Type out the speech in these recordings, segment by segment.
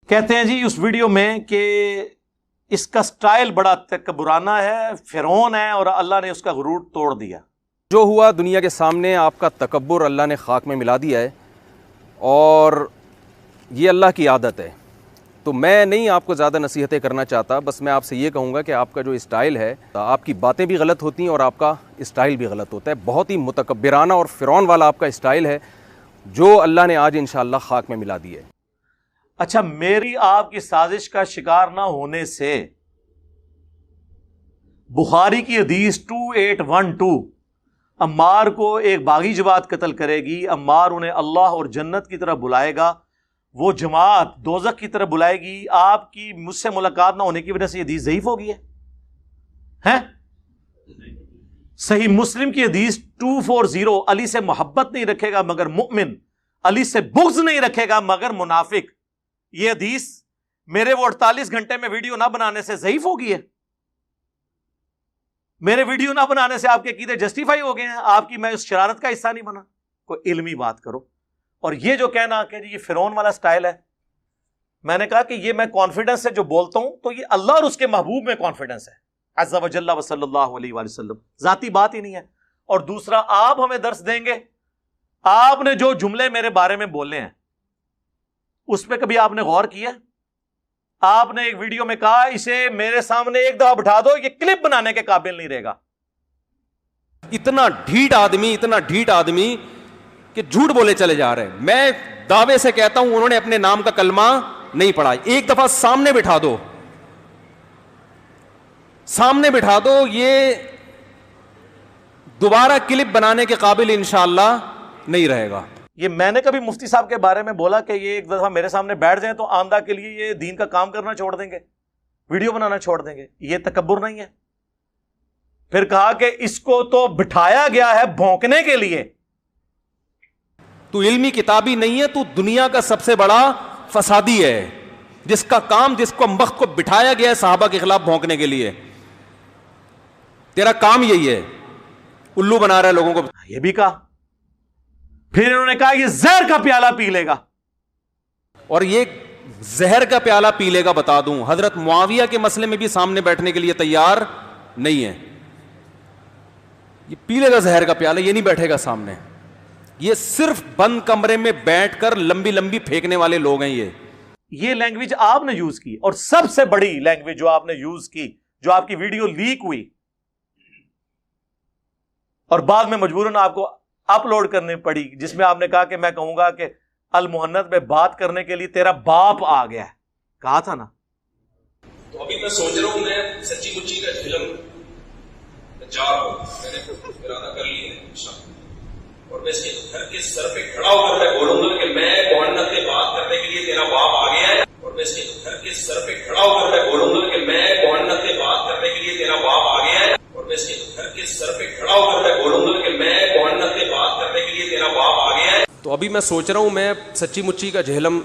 کہتے ہیں جی اس ویڈیو میں کہ اس کا سٹائل بڑا تکبرانہ ہے، فرعون ہے، اور اللہ نے اس کا غرور توڑ دیا۔ جو ہوا دنیا کے سامنے آپ کا تکبر اللہ نے خاک میں ملا دیا ہے، اور یہ اللہ کی عادت ہے۔ تو میں نہیں آپ کو زیادہ نصیحتیں کرنا چاہتا، بس میں آپ سے یہ کہوں گا کہ آپ کا جو اسٹائل ہے، آپ کی باتیں بھی غلط ہوتی ہیں اور آپ کا اسٹائل بھی غلط ہوتا ہے۔ بہت ہی متکبرانہ اور فرعون والا آپ کا اسٹائل ہے، جو اللہ نے آج انشاءاللہ خاک میں ملا دیا ہے۔ اچھا، میری آپ کی سازش کا شکار نہ ہونے سے بخاری کی حدیث 2812 عمار کو ایک باغی جماعت قتل کرے گی، عمار انہیں اللہ اور جنت کی طرف بلائے گا، وہ جماعت دوزخ کی طرف بلائے گی، آپ کی مجھ سے ملاقات نہ ہونے کی وجہ سے یہ حدیث ضعیف ہو گئی ہے؟ صحیح مسلم کی حدیث 240 علی سے محبت نہیں رکھے گا مگر مؤمن، علی سے بغض نہیں رکھے گا مگر منافق، یہ حدیث میرے وہ 48 گھنٹے میں ویڈیو نہ بنانے سے ضعیف ہو گئی ہے؟ میرے ویڈیو نہ بنانے سے آپ کے عقیدے جسٹیفائی ہو گئے ہیں؟ آپ کی میں اس شرارت کا حصہ نہیں بنا؟ کوئی علمی بات کرو۔ اور یہ جو کہنا کہ یہ فرعون والا سٹائل ہے، میں نے کہا کہ یہ میں کانفیڈنس سے جو بولتا ہوں تو یہ اللہ اور اس کے محبوب میں کانفیڈنس ہے، عز و جل و صلی اللہ علیہ وآلہ وسلم، ذاتی بات ہی نہیں ہے۔ اور دوسرا، آپ ہمیں درس دیں گے؟ آپ نے جو جملے میرے بارے میں بولے ہیں اس پہ کبھی آپ نے غور کیا؟ آپ نے ایک ویڈیو میں کہا اسے میرے سامنے ایک دفعہ بٹھا دو، یہ کلپ بنانے کے قابل نہیں رہے گا۔ اتنا ڈھیٹ آدمی کہ جھوٹ بولے چلے جا رہے ہیں۔ میں دعوے سے کہتا ہوں انہوں نے اپنے نام کا کلمہ نہیں پڑھا۔ ایک دفعہ سامنے بٹھا دو، یہ دوبارہ کلپ بنانے کے قابل انشاءاللہ نہیں رہے گا۔ یہ میں نے کبھی مفتی صاحب کے بارے میں بولا کہ یہ ایک دفعہ میرے سامنے بیٹھ جائیں تو آندہ کے لیے یہ دین کا کام کرنا چھوڑ دیں گے، ویڈیو بنانا چھوڑ دیں گے؟ یہ تکبر نہیں ہے؟ پھر کہا کہ اس کو تو بٹھایا گیا ہے بھونکنے کے لیے۔ تو علمی کتابی نہیں ہے، تو دنیا کا سب سے بڑا فسادی ہے، جس کا کام، جس کو وقت کو بٹھایا گیا ہے صحابہ کے خلاف بھونکنے کے لیے۔ تیرا کام یہی ہے، الو بنا رہا ہے لوگوں کو۔ یہ بھی کہا، پھر انہوں نے کہا یہ زہر کا پیالہ پی لے گا، اور یہ زہر کا پیالہ پی لے گا، بتا دوں حضرت معاویہ کے مسئلے میں بھی سامنے بیٹھنے کے لیے تیار نہیں ہے۔ یہ پی لے گا زہر کا پیالہ، یہ نہیں بیٹھے گا سامنے۔ یہ صرف بند کمرے میں بیٹھ کر لمبی لمبی پھینکنے والے لوگ ہیں۔ یہ لینگویج آپ نے یوز کی، اور سب سے بڑی لینگویج جو آپ نے یوز کی، جو آپ کی ویڈیو لیک ہوئی اور بعد میں مجبوراً آپ کو اپلوڈ کرنی پڑی، جس میں آپ نے کہا کہ میں کہوں گا کہ المحنت میں بات کرنے کے لیے تیرا باپ آ گیا ہے، کہا تھا نا؟ تو ابھی میں سوچ رہا ہوں میں سچی مچی کا جھلم جا رہا ہوں، میں نے ارادہ کر لی ہے انشاءاللہ، اور میں اس کے گھر کے سر پہ کھڑا ہو کر میں بولوں گا کہ میں محنت میں بات کرنے کے لیے تیرا باپ آ گیا ہے، اور میں اس کے گھر کے سر پہ کھڑا ہو کر میں بولوں گا کہ میں محنت میں بات کرنے کے لیے تیرا باپ آ گیا ہے، اور میں اس کے گھر کے سر پہ کھڑا ہو کر میں بولوں گا کہ میں محنت میں بات کرنے کے لیے تیرا باپ آ گیا ہے۔ تو ابھی میں سوچ رہا ہوں میں سچی مچی کا جہلم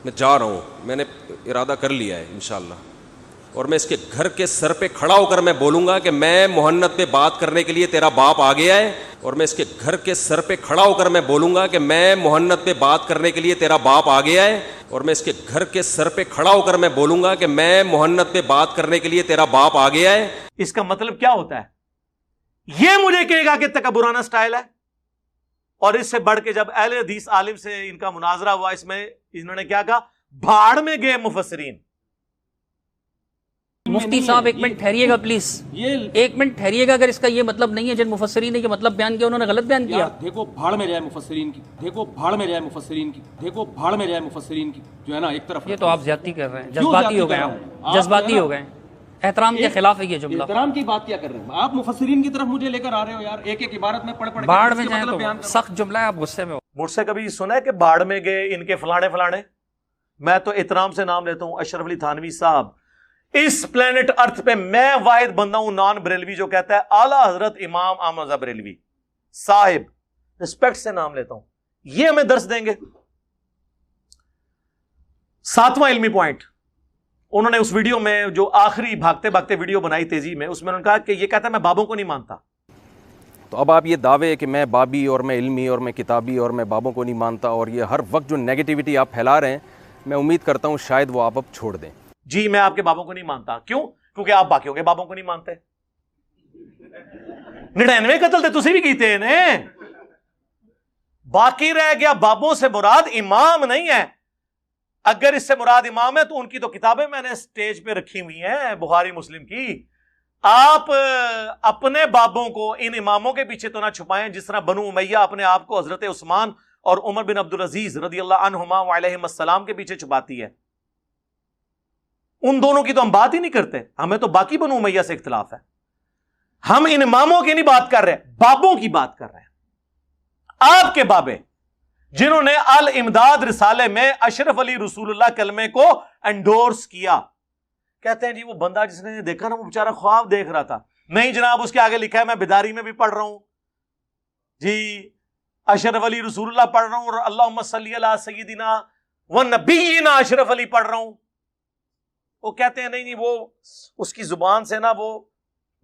میں جا رہا ہوں، میں نے ارادہ کر لیا ہے انشاءاللہ، اور میں اس کے گھر کے سر پہ کھڑا ہو کر میں بولوں گا کہ میں محنت پہ بات کرنے کے لیے تیرا باپ آ گیا ہے، اور میں اس کے گھر کے سر پہ کھڑا ہو کر میں بولوں گا کہ میں محنت پہ بات کرنے کے لیے تیرا باپ آ گیا ہے، اور میں اس کے گھر کے سر پہ کھڑا ہو کر میں بولوں گا کہ میں محنت پہ بات کرنے کے لیے تیرا باپ آ گیا ہے۔ اس کا مطلب کیا ہوتا ہے؟ یہ مجھے کہے گا کہ تکبرانہ سٹائل ہے؟ اور اس سے بڑھ کے جب اہل حدیث عالم سے ان کا مناظرہ ہوا، اس میں انہوں نے کیا کہا؟ بھاڑ میں گئے مفسرین۔ مفتی صاحب ایک منٹ ٹھہریے گا پلیز، ایک منٹ ٹھہریے گا۔ اگر اس کا یہ مطلب نہیں ہے جن مفسرین نے یہ مطلب بیان کیا انہوں نے غلط بیان کیا، دیکھو بھاڑ میں جائے مفسرین کی، دیکھو بھاڑ میں جائے مفسرین کی، دیکھو بھاڑ میں جائے مفسرین کی، جو ہے نا ایک طرف۔ یہ تو آپ زیادتی کر رہے ہیں، جذباتی ہو گئے ہیں، جذباتی ہو گئے ہیں، احترام کے خلاف ہے یہ جملہ۔ احترام کی بات کیا کر رہے ہیں آپ؟ مفسرین کی طرف مجھے لے کر آ رہے ہو یار، ایک ایک عبارت میں پڑھ پڑھ باڑ میں جائیں تو سخت جملہ ہے، آپ غصے میں ہو۔ مجھ سے کبھی سنا ہے کہ بھاڑ میں گئے ان کے فلانے فلانے؟ میں تو احترام سے نام لیتا ہوں اشرف علی تھانوی صاحب۔ اس پلانٹ ارتھ پہ میں واحد بندہ ہوں نان بریلوی جو کہتا ہے اعلیٰ حضرت امام احمد رضا بریلوی صاحب، رسپیکٹ سے نام لیتا ہوں۔ یہ ہمیں درس دیں گے۔ 7واں علمی پوائنٹ، انہوں نے اس ویڈیو میں جو آخری بھاگتے بھاگتے ویڈیو بنائی تیزی میں، اس میں انہوں نے کہا کہ یہ کہتا ہے میں بابوں کو نہیں مانتا۔ تو اب آپ یہ دعوے کہ میں بابی اور میں علمی اور میں کتابی اور میں بابوں کو نہیں مانتا، اور یہ ہر وقت جو نیگیٹیوٹی آپ پھیلا رہے ہیں، میں امید کرتا ہوں شاید وہ آپ اب چھوڑ دیں. جی میں آپ کے بابوں کو نہیں مانتا. کیوں؟ کیونکہ آپ باقیوں کے بابوں کو نہیں مانتے. 99 قتل تے تسی بھی کیتے ہیں. باقی رہ گیا بابوں سے مراد امام نہیں ہے. اگر اس سے مراد امام ہے تو ان کی تو کتابیں میں نے سٹیج پہ رکھی ہوئی ہیں بخاری مسلم کی. آپ اپنے بابوں کو ان اماموں کے پیچھے تو نہ چھپائیں جس طرح بنو امیہ اپنے آپ کو حضرت عثمان اور عمر بن عبدالعزیز رضی اللہ عنہما وعلیہم السلام کے پیچھے چھپاتی ہے. ان دونوں کی تو ہم بات ہی نہیں کرتے. ہمیں تو باقی بنو امیہ سے اختلاف ہے. ہم ان اماموں کی نہیں بات کر رہے, بابوں کی بات کر رہے ہیں. آپ کے بابے جنہوں نے الامداد رسالے میں اشرف علی رسول اللہ کلمے کو انڈورس کیا. کہتے ہیں جی وہ بندہ جس نے دیکھا نا وہ بیچارہ خواب دیکھ رہا تھا. نہیں جناب, اس کے آگے لکھا ہے میں بیداری میں بھی پڑھ رہا ہوں جی, اشرف علی رسول اللہ پڑھ رہا ہوں, اور اللہم صلی علی سیدنا و نبینا اشرف علی پڑھ رہا ہوں. وہ کہتے ہیں نہیں وہ اس کی زبان سے نا وہ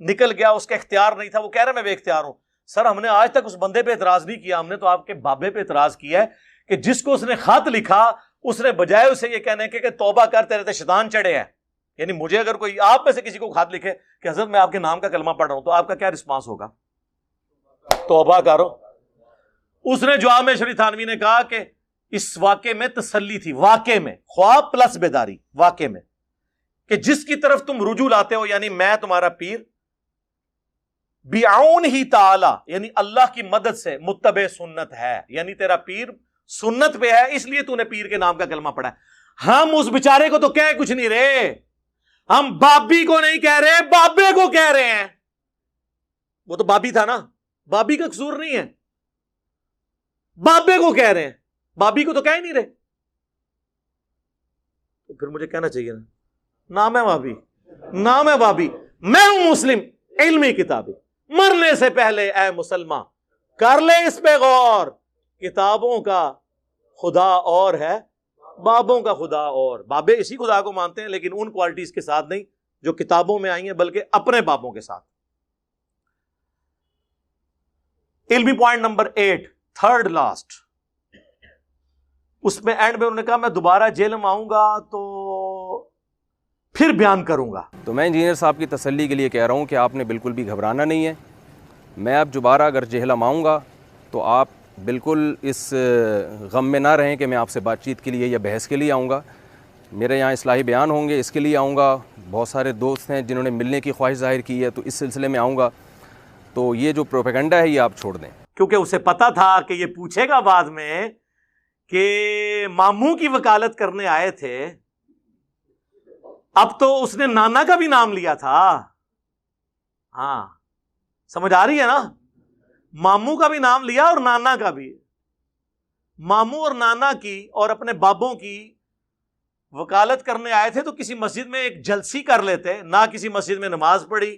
نکل گیا, اس کا اختیار نہیں تھا, وہ کہہ رہا میں بے اختیار ہوں. سر ہم نے آج تک اس بندے پہ اعتراض نہیں کیا, ہم نے تو آپ کے بابے پہ اعتراض کیا ہے کہ جس کو اس نے خط لکھا اس نے بجائے اسے یہ کہنے کے کہ توبہ کر تیرے تے شیطان چڑھے ہیں. یعنی مجھے اگر کوئی آپ میں سے کسی کو خط لکھے کہ حضرت میں آپ کے نام کا کلمہ پڑھ رہا ہوں تو آپ کا کیا رسپانس ہوگا؟ توبہ کرو. اس نے جواب میں شریف تھانوی نے کہا کہ اس واقعے میں تسلی تھی, واقعے میں خواب پلس بیداری, واقعے میں کہ جس کی طرف تم رجوع لاتے ہو یعنی میں تمہارا پیر بعون ہی تعالی یعنی اللہ کی مدد سے متبع سنت ہے, یعنی تیرا پیر سنت پہ ہے اس لیے تو نے پیر کے نام کا کلمہ پڑھا ہے. ہم اس بیچارے کو تو کہہ کچھ نہیں رہے, ہم بابی کو نہیں کہہ رہے, بابے کو کہہ رہے ہیں. وہ تو بابی تھا نا, بابی کا قصور نہیں ہے, بابے کو کہہ رہے ہیں, بابی کو تو کہہ ہی نہیں رہے. تو پھر مجھے کہنا چاہیے نا نام ہے بابی, نام ہے بابی, میں ہوں مسلم علمی کتابی, مرنے سے پہلے اے مسلمان کر لے اس پہ غور, کتابوں کا خدا اور ہے بابوں کا خدا اور. بابے اسی خدا کو مانتے ہیں لیکن ان کوالٹیز کے ساتھ نہیں جو کتابوں میں آئی ہیں, بلکہ اپنے بابوں کے ساتھ. علمی پوائنٹ نمبر 8 تھرڈ لاسٹ, اس میں اینڈ میں انہوں نے کہا میں دوبارہ جیل میں آؤں گا تو پھر بیان کروں گا. تو میں انجینئر صاحب کی تسلی کے لیے کہہ رہا ہوں کہ آپ نے بالکل بھی گھبرانا نہیں ہے. میں اب دوبارہ اگر جہلم آؤں گا تو آپ بالکل اس غم میں نہ رہیں کہ میں آپ سے بات چیت کے لیے یا بحث کے لیے آؤں گا. میرے یہاں اصلاحی بیان ہوں گے, اس کے لیے آؤں گا. بہت سارے دوست ہیں جنہوں نے ملنے کی خواہش ظاہر کی ہے, تو اس سلسلے میں آؤں گا. تو یہ جو پروپیگنڈا ہے یہ آپ چھوڑ دیں, کیونکہ اسے پتا تھا کہ یہ پوچھے گا بعد میں کہ ماموں کی وکالت کرنے آئے تھے. اب تو اس نے نانا کا بھی نام لیا تھا. ہاں سمجھ آ رہی ہے نا, ماموں کا بھی نام لیا اور نانا کا بھی. ماموں اور نانا کی اور اپنے بابوں کی وکالت کرنے آئے تھے تو کسی مسجد میں ایک جلسی کر لیتے. نہ کسی مسجد میں نماز پڑھی,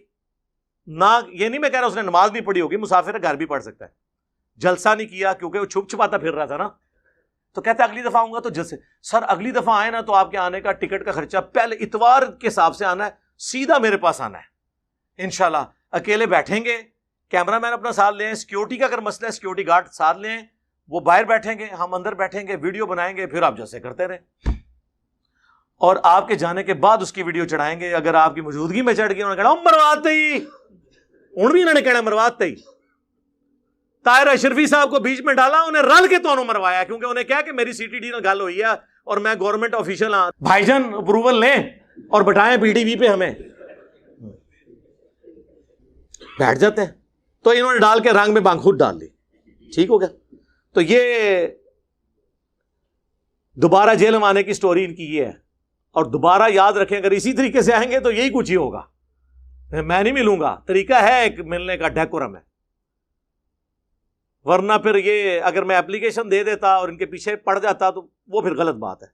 نہ یہ نہیں میں کہہ رہا اس نے نماز نہیں پڑھی ہوگی, مسافر گھر بھی پڑھ سکتا ہے. جلسہ نہیں کیا کیونکہ وہ چھپ چھپاتا پھر رہا تھا نا. تو کہتے اگلی دفعہ آؤں گا تو جلسے. سر اگلی دفعہ آئے نا تو آپ کے آنے کا ٹکٹ کا خرچہ پہلے اتوار کے حساب سے آنا ہے, سیدھا میرے پاس آنا ہے انشاءاللہ. اکیلے بیٹھیں گے, کیمرہ مین اپنا ساتھ لیں, سیکیورٹی کا اگر مسئلہ ہے سیکیورٹی گارڈ ساتھ لیں, وہ باہر بیٹھیں گے, ہم اندر بیٹھیں گے, ویڈیو بنائیں گے, پھر آپ جیسے کرتے رہیں. اور آپ کے جانے کے بعد اس کی ویڈیو چڑھائیں گے. اگر آپ کی موجودگی میں چڑھ گئی انہوں نے کہا مرواتے ہی, ان بھی انہوں نے کہنا مرواتے ہی. طاہر اشرفی صاحب کو بیچ میں ڈالا, انہیں رل کے تو مروایا کیونکہ انہیں کہا کہ میری سی ٹی ڈی نے گل ہوئی ہے اور میں گورنمنٹ آفیشل ہاں, بھائی جان اپروول لیں اور بٹائیں پی ٹی وی پہ, ہمیں بیٹھ جاتے ہیں. تو انہوں نے ڈال کے رنگ میں بانگ خود ڈال لی, ٹھیک ہو گیا. تو یہ دوبارہ جیل میں آنے کی سٹوری ان کی یہ ہے. اور دوبارہ یاد رکھیں اگر اسی طریقے سے آئیں گے تو یہی کچھ ہی ہوگا. میں نہیں ملوں گا, طریقہ ہے ایک ملنے کا, ڈیکورم ہے. ورنہ پھر یہ اگر میں اپلیکیشن دے دیتا اور ان کے پیچھے پڑ جاتا تو وہ پھر غلط بات ہے.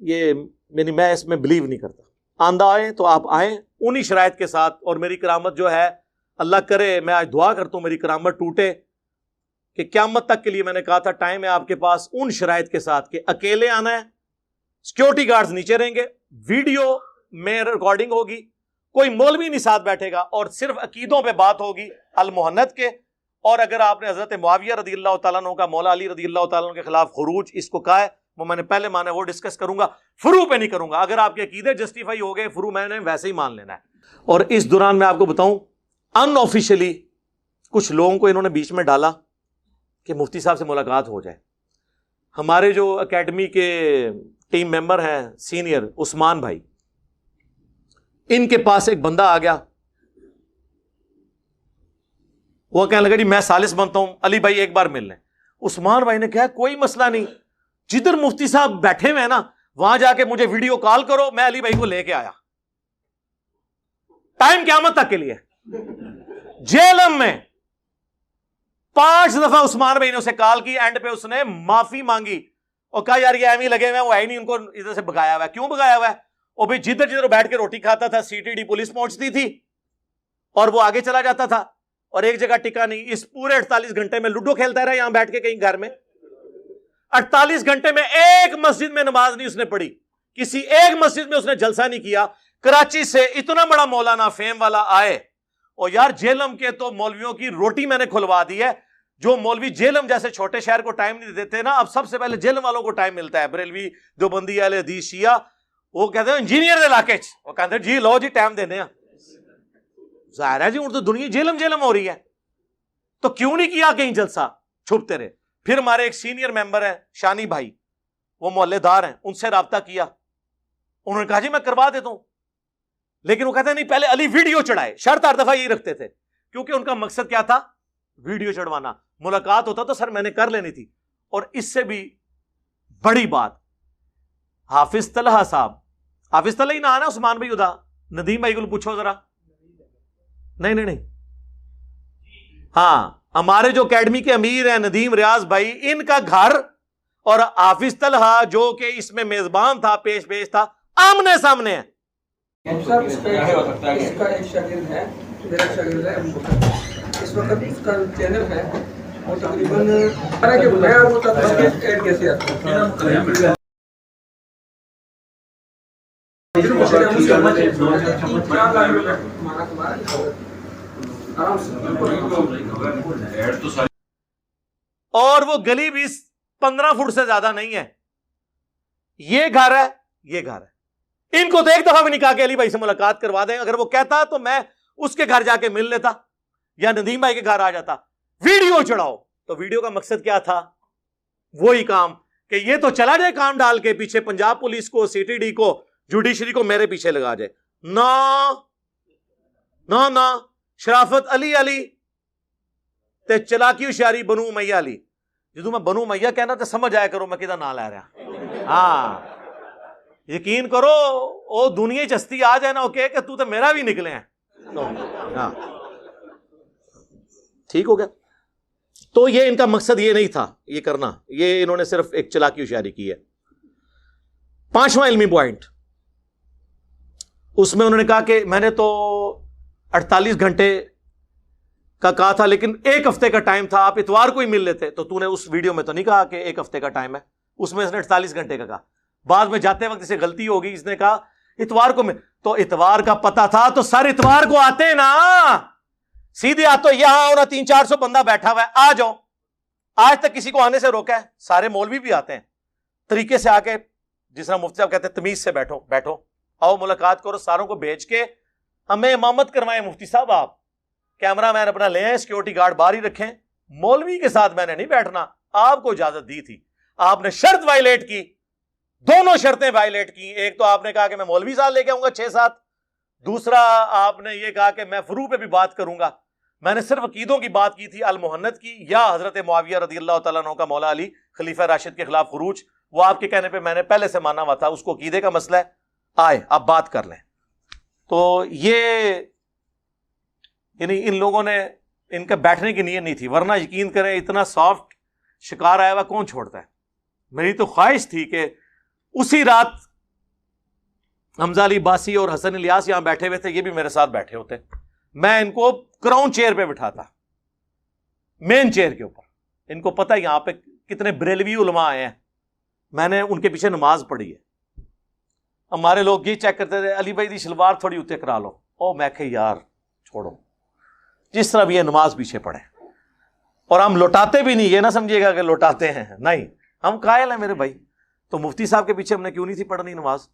یہ میں اس میں بلیو نہیں کرتا. آندہ آئیں تو آپ آئیں انہی شرائط کے ساتھ. اور میری کرامت جو ہے اللہ کرے, میں آج دعا کرتا ہوں میری کرامت ٹوٹے کہ قیامت تک کے لیے میں نے کہا تھا ٹائم ہے آپ کے پاس ان شرائط کے ساتھ کہ اکیلے آنا ہے, سیکیورٹی گارڈز نیچے رہیں گے, ویڈیو میں ریکارڈنگ ہوگی, کوئی مولوی نہیں ساتھ بیٹھے گا, اور صرف عقیدوں پہ بات ہوگی المحنت کے. اور اگر آپ نے حضرت معاویہ رضی اللہ تعالیٰ عنہ کا مولا علی رضی اللہ تعالیٰ عنہ کے خلاف خروج اس کو کہا ہے, وہ میں نے پہلے مانا وہ ڈسکس کروں گا, فرو پہ نہیں کروں گا. اگر آپ کے عقیدے جسٹیفائی ہو گئے, فرو میں نے ویسے ہی مان لینا ہے. اور اس دوران میں آپ کو بتاؤں, ان آفیشلی کچھ لوگوں کو انہوں نے بیچ میں ڈالا کہ مفتی صاحب سے ملاقات ہو جائے. ہمارے جو اکیڈمی کے ٹیم ممبر ہیں سینئر عثمان بھائی, ان کے پاس ایک بندہ آ گیا, وہ کہنے لگا جی میں ثالث بنتا ہوں, علی بھائی ایک بار مل لیں. عثمان بھائی نے کہا کوئی مسئلہ نہیں, جدھر مفتی صاحب بیٹھے ہوئے ہیں نا وہاں جا کے مجھے ویڈیو کال کرو, میں علی بھائی کو لے کے آیا. ٹائم قیامت تک کے لیے. جیلم میں 5 دفعہ عثمان بھائی نے اسے کال کی, اینڈ پہ اس نے معافی مانگی اور کہا یار یہ ایویں لگے ہوئے ہیں, وہ ہے نہیں, ان کو ادھر سے بگایا ہوا ہے. کیوں بگایا ہوا ہے؟ اور بھائی جدھر جدھر بیٹھ کے روٹی کھاتا تھا CTD پولیس پہنچتی تھی اور وہ آگے چلا جاتا تھا, اور ایک جگہ ٹکا نہیں. اس پورے 48 گھنٹے میں لوڈو کھیلتا رہا یہاں بیٹھ کے کہیں گھر میں. 48 گھنٹے میں ایک مسجد میں نماز نہیں اس نے پڑھی, کسی ایک مسجد میں اس نے جلسہ نہیں کیا. کراچی سے اتنا بڑا مولانا فیم والا آئے, اور یار جیلم کے تو مولویوں کی روٹی میں نے کھلوا دی ہے. جو مولوی جیلم جیسے چھوٹے شہر کو ٹائم نہیں دیتے نا, اب سب سے پہلے جیلم والوں کو ٹائم ملتا ہے. بریلوی, دیوبندی, اہل حدیث, شیعہ, وہ کہتے ہیں انجینئر علاقے چ, وہ کہتے ہیں جی لو جی ٹائم دینے ہیں. ظاہر ہے جی اردو دنیا جیلم جیلم ہو رہی ہے, تو کیوں نہیں کیا کہیں جلسہ, چھپتے رہے. پھر ہمارے ایک سینئر ممبر ہیں شانی بھائی, وہ محلے دار ہیں, ان سے رابطہ کیا, انہوں نے کہا جی میں کروا دیتا ہوں. لیکن وہ کہتے ہیں نہیں پہلے علی ویڈیو چڑھائے. شرط ہر دفعہ یہی رکھتے تھے, کیونکہ ان کا مقصد کیا تھا, ویڈیو چڑھوانا. ملاقات ہوتا تو سر میں نے کر لینی تھی. اور اس سے بھی بڑی بات, حافظ طلحہ صاحب, حافظ طلحہ ہی نہ آنا, عثمان بھائی ادا, ندیم بھائی کو پوچھو ذرا. نہیں, ہاں ہمارے جو اکیڈمی کے امیر ہیں ندیم ریاض بھائی, ان کا گھر اور حافظ طلحہ جو کہ اس میں میزبان تھا, پیش تھا, آمنے سامنے ہے. اس کا ایک شاگرد ہے, میرا شاگرد ہے ابو بکر, اس وقت اس کا چینل ہے, وہ تقریباً کے بغیر وہ تک ایڈ کیسے آتا ہے. اور وہ گلی بھی 15 فٹ سے زیادہ نہیں ہے. یہ گھر ہے, یہ گھر ہے. ان کو تو ایک دفعہ بھی نہیں کہا کہ علی بھائی سے ملاقات کروا دیں. اگر وہ کہتا تو میں اس کے گھر جا کے مل لیتا یا ندیم بھائی کے گھر آ جاتا. ویڈیو چڑھاؤ, تو ویڈیو کا مقصد کیا تھا, وہی کام کہ یہ تو چلا جائے کام ڈال کے پیچھے پنجاب پولیس کو, CTD کو, جوڈیشری کو میرے پیچھے لگا جائے. نہ شرافت علی تے چلاکی ہوشیاری بنو امیہ علی. جدو میں بنو امیہ کہنا تو سمجھ آیا کرو میں کدھر نہ لے رہا. ہاں یقین کرو وہ دنیا چستی آ جائے نا, اوکے کہ تو میرا بھی نکلے ہیں. ہاں ٹھیک ہو گیا. تو یہ ان کا مقصد یہ نہیں تھا یہ کرنا, یہ انہوں نے صرف ایک چلاکی ہوشیاری کی ہے. 5واں علمی پوائنٹ, اس میں انہوں نے کہا کہ میں نے تو 48 گھنٹے کا کہا تھا, لیکن 1 ہفتے کا ٹائم تھا, آپ اتوار کو ہی مل لیتے. تو نے اس ویڈیو میں تو نہیں کہا کہ 1 ہفتے کا ٹائم ہے, اس میں اس نے 48 گھنٹے کا کہا. بعد میں جاتے وقت اسے غلطی ہوگی, اس نے کہا اتوار کو تو اتوار کا پتا تھا تو سر اتوار کو آتے نا, سیدھے آتے. یہاں ہونا 300-400 بندہ بیٹھا ہوا ہے, آ جاؤ. آج تک کسی کو آنے سے روکا ہے؟ سارے مولوی بھی آتے ہیں طریقے سے, آ کے جس طرح مفتی صاحب کہتے ہیں تمیز سے بیٹھو آؤ ملاقات کرو. ساروں کو بھیج کے ہمیں امامت کروائیں مفتی صاحب, آپ کیمرہ مین اپنا لیں, سیکورٹی گارڈ باہر ہی رکھیں. مولوی کے ساتھ میں نے نہیں بیٹھنا, آپ کو اجازت دی تھی, آپ نے شرط وائلیٹ کی, دونوں شرطیں وائلیٹ کی. ایک تو آپ نے کہا کہ میں مولوی صاحب لے کے آؤں گا 6-7, دوسرا آپ نے یہ کہا کہ میں فروع پہ بھی بات کروں گا. میں نے صرف عقیدوں کی بات کی تھی, المحنت کی یا حضرت معاویہ رضی اللہ تعالیٰ عنہ کا مولا علی خلیفہ راشد کے خلاف خروج, وہ آپ کے کہنے پہ میں نے پہلے سے مانا ہوا تھا, اس کو عقیدے کا مسئلہ ہے, آئے آپ بات کر لیں. تو یہ یعنی ان لوگوں نے, ان کا بیٹھنے کی نیت نہیں تھی, ورنہ یقین کریں اتنا سافٹ شکار آیا ہوا کون چھوڑتا ہے. میری تو خواہش تھی کہ اسی رات حمزہ علی باسی اور حسن الیاس یہاں بیٹھے ہوئے تھے, یہ بھی میرے ساتھ بیٹھے ہوتے, میں ان کو کراؤن چیئر پہ بٹھاتا, مین چیئر کے اوپر. ان کو پتہ یہاں پہ کتنے بریلوی علماء آئے ہیں, میں نے ان کے پیچھے نماز پڑھی ہے. ہمارے لوگ یہ چیک کرتے تھے علی بھائی دی شلوار تھوڑی اتنے کرا لو, او میں کہ یار چھوڑو, جس طرح بھی یہ نماز پیچھے پڑھے. اور ہم لوٹاتے بھی نہیں, یہ نہ سمجھیے گا کہ لوٹاتے ہیں, نہیں, ہم قائل ہیں میرے بھائی. تو مفتی صاحب کے پیچھے ہم نے کیوں نہیں تھی پڑھنی نماز؟